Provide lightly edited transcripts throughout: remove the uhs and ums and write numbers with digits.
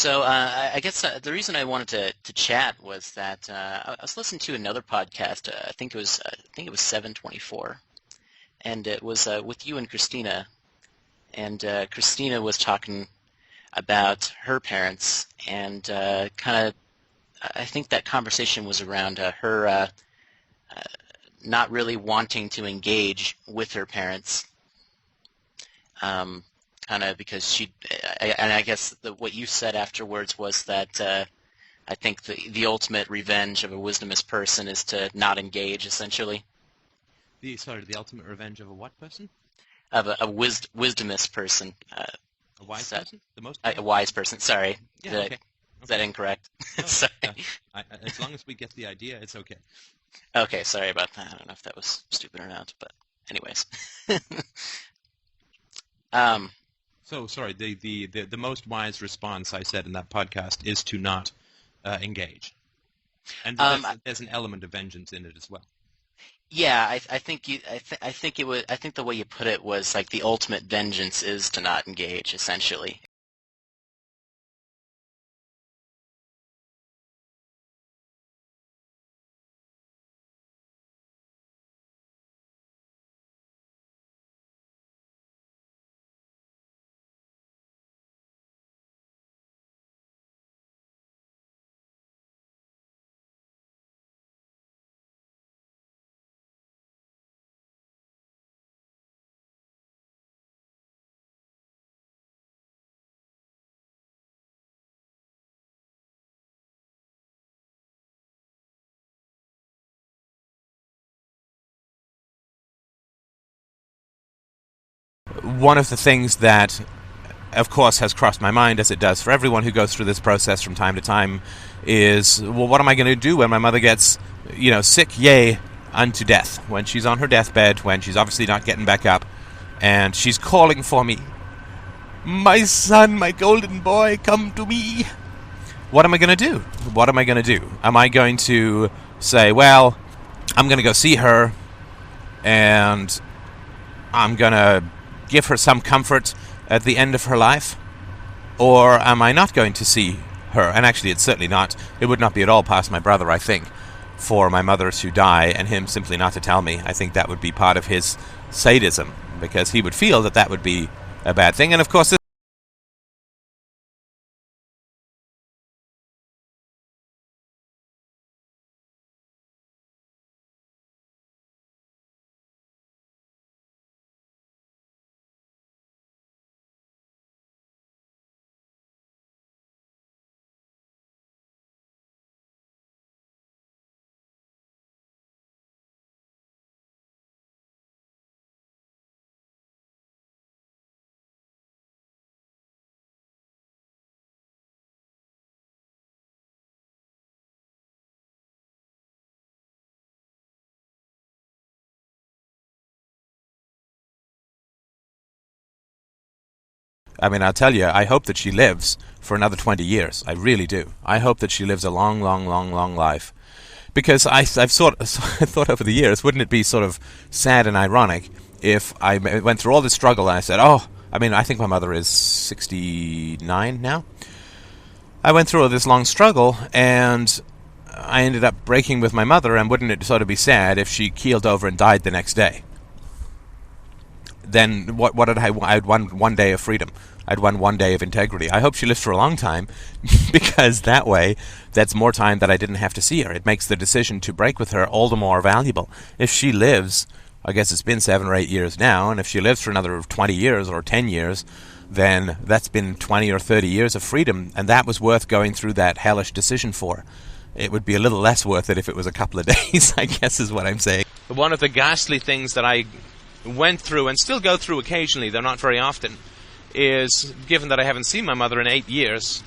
So I guess the reason I wanted to chat was that I was listening to another podcast. I think it was 724, and it was with you and Christina. And Christina was talking about her parents, and kind of I think that conversation was around her not really wanting to engage with her parents. Kind of because and I guess what you said afterwards was that I think the ultimate revenge of a wisdomous person is to not engage, essentially. The ultimate revenge of a what person? Of a wisdomous person. A wise person? The most a wise person, sorry. Yeah, okay. Is that incorrect? No, sorry. As long as we get the idea, it's okay. Okay, sorry about that. I don't know if that was stupid or not, but anyways. So, sorry, the most wise response I said in that podcast is to not engage. And there's an element of vengeance in it as well. Yeah, I think the way you put it was like the ultimate vengeance is to not engage, essentially. One of the things that, of course, has crossed my mind, as it does for everyone who goes through this process from time to time, is, well, what am I going to do when my mother gets, sick, yea, unto death? When she's on her deathbed, when she's obviously not getting back up, and she's calling for me. My son, my golden boy, come to me. What am I going to do? What am I going to do? Am I going to say, well, I'm going to go see her, and I'm going to give her some comfort at the end of her life? Or am I not going to see her? And actually, it would not be at all past my brother, I think, for my mother to die and him simply not to tell me. I think that would be part of his sadism, because he would feel that would be a bad thing. And of course, I'll tell you, I hope that she lives for another 20 years. I really do. I hope that she lives a long, long, long, long life. Because I've thought over the years, wouldn't it be sort of sad and ironic if I went through all this struggle and I said, I think my mother is 69 now. I went through all this long struggle and I ended up breaking with my mother, and wouldn't it sort of be sad if she keeled over and died the next day? Then what did I had won one day of freedom. I'd won one day of integrity. I hope she lives for a long time, because that way, that's more time that I didn't have to see her. It makes the decision to break with her all the more valuable. If she lives, I guess it's been 7 or 8 years now, and if she lives for another 20 years or 10 years, then that's been 20 or 30 years of freedom, and that was worth going through that hellish decision for. It would be a little less worth it if it was a couple of days, I guess is what I'm saying. One of the ghastly things that I went through, and still go through occasionally, though not very often, is, given that I haven't seen my mother in 8 years,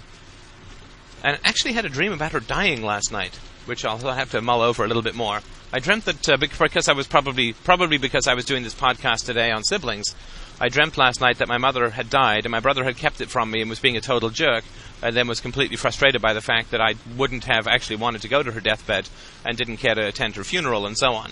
and actually had a dream about her dying last night, which I'll have to mull over a little bit more. I dreamt that, because I was probably because I was doing this podcast today on siblings, I dreamt last night that my mother had died, and my brother had kept it from me and was being a total jerk, and then was completely frustrated by the fact that I wouldn't have actually wanted to go to her deathbed, and didn't care to attend her funeral, and so on.